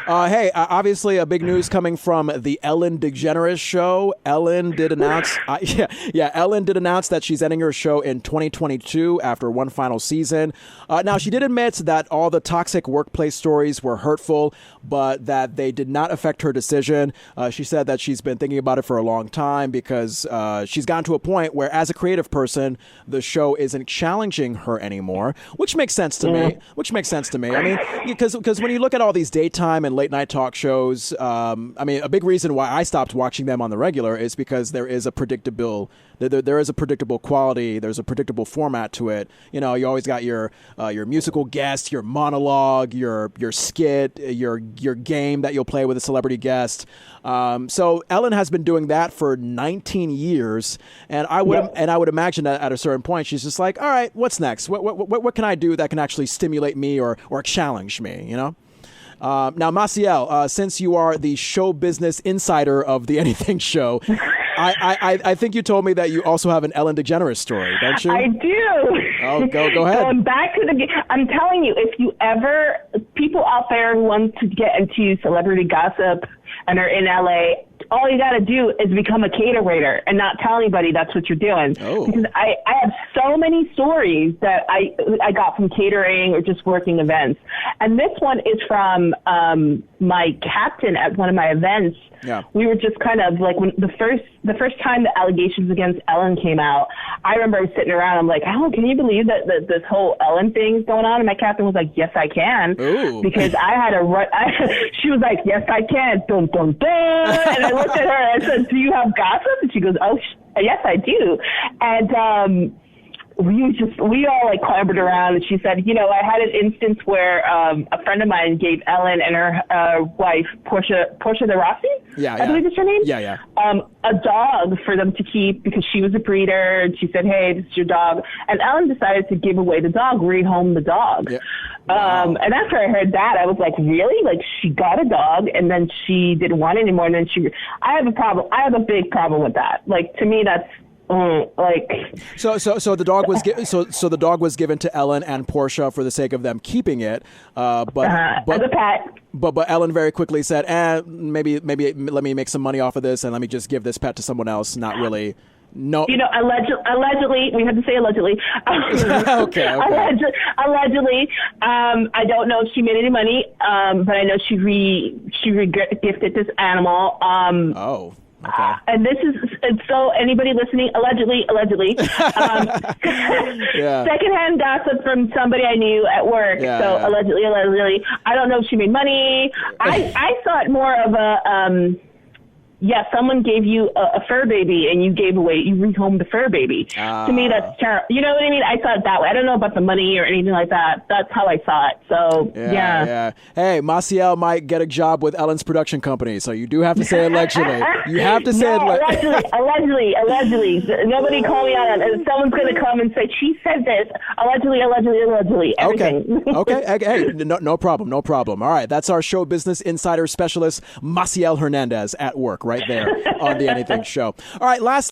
Hey, obviously a big news coming from the Ellen DeGeneres show. Ellen did announce, Ellen did announce that she's ending her show in 2022 after one final season. Now, she did admit that all the toxic workplace stories were hurtful, but that they did not affect her decision. She said that she's been thinking about it for a long time because she's gotten to a point where, as a creative person, the show isn't challenging her anymore, which makes sense to me. I mean, because when you look at all these daytime and late night talk shows, I mean, a big reason why I stopped watching them on the regular is because there is a predictable quality. There's a predictable format to it. You know, you always got your musical guest, your monologue, your skit, your game that you'll play with a celebrity guest. So Ellen has been doing that for 19 years, and I would imagine that at a certain point she's just like, all right, what's next? What can I do that can actually stimulate me or challenge me? You know. Now, Massiel, since you are the show business insider of the Anything Show, I think you told me that you also have an Ellen DeGeneres story, don't you? I do. Oh, go ahead. Going back to I'm telling you, if you ever, people out there who want to get into celebrity gossip and are in LA, all you got to do is become a caterer and not tell anybody that's what you're doing. Oh. Because I have so many stories that I got from catering or just working events. And this one is from my captain at one of my events. Yeah. We were just kind of like, when the first time the allegations against Ellen came out, I remember I was sitting around, I'm like, oh, can you believe that this whole Ellen thing is going on? And my captain was like, yes, I can. Ooh. Because I had she was like, yes, I can. Dun, dun, dun. And I looked at her and I said, do you have gossip? And she goes, oh, yes, I do. And we all like clambered around, and she said, you know, I had an instance where a friend of mine gave Ellen and her wife, Portia De Rossi, I believe is her name, a dog for them to keep because she was a breeder, and she said, hey, this is your dog. And Ellen decided to give away the dog, rehome the dog. Yeah. Wow. And after I heard that, I was like, really? Like, she got a dog, and then she didn't want it anymore, and then I have a problem. I have a big problem with that. Like, to me, that's so the dog was so the dog was given to Ellen and Portia for the sake of them keeping it, but as a pet. But Ellen very quickly said, maybe let me make some money off of this and let me just give this pet to someone else. Not really. No. You know, allegedly, we have to say allegedly. Okay. Allegedly, I don't know if she made any money, but I know she gifted this animal. Oh. Okay. And this is, so anybody listening, allegedly, secondhand gossip from somebody I knew at work. Allegedly, I don't know if she made money. I saw it more of a, someone gave you a fur baby and you rehomed the fur baby. To me, that's terrible. You know what I mean? I saw it that way. I don't know about the money or anything like that. That's how I saw it. So, yeah. Hey, Massiel might get a job with Ellen's production company, so you do have to say allegedly. You have to say allegedly. Nobody call me on it. Someone's going to come and say, she said this. Allegedly. Everything. Okay. Hey, no problem. All right. That's our show business insider specialist, Massiel Hernandez, at work right there on the Anything Show. All right, last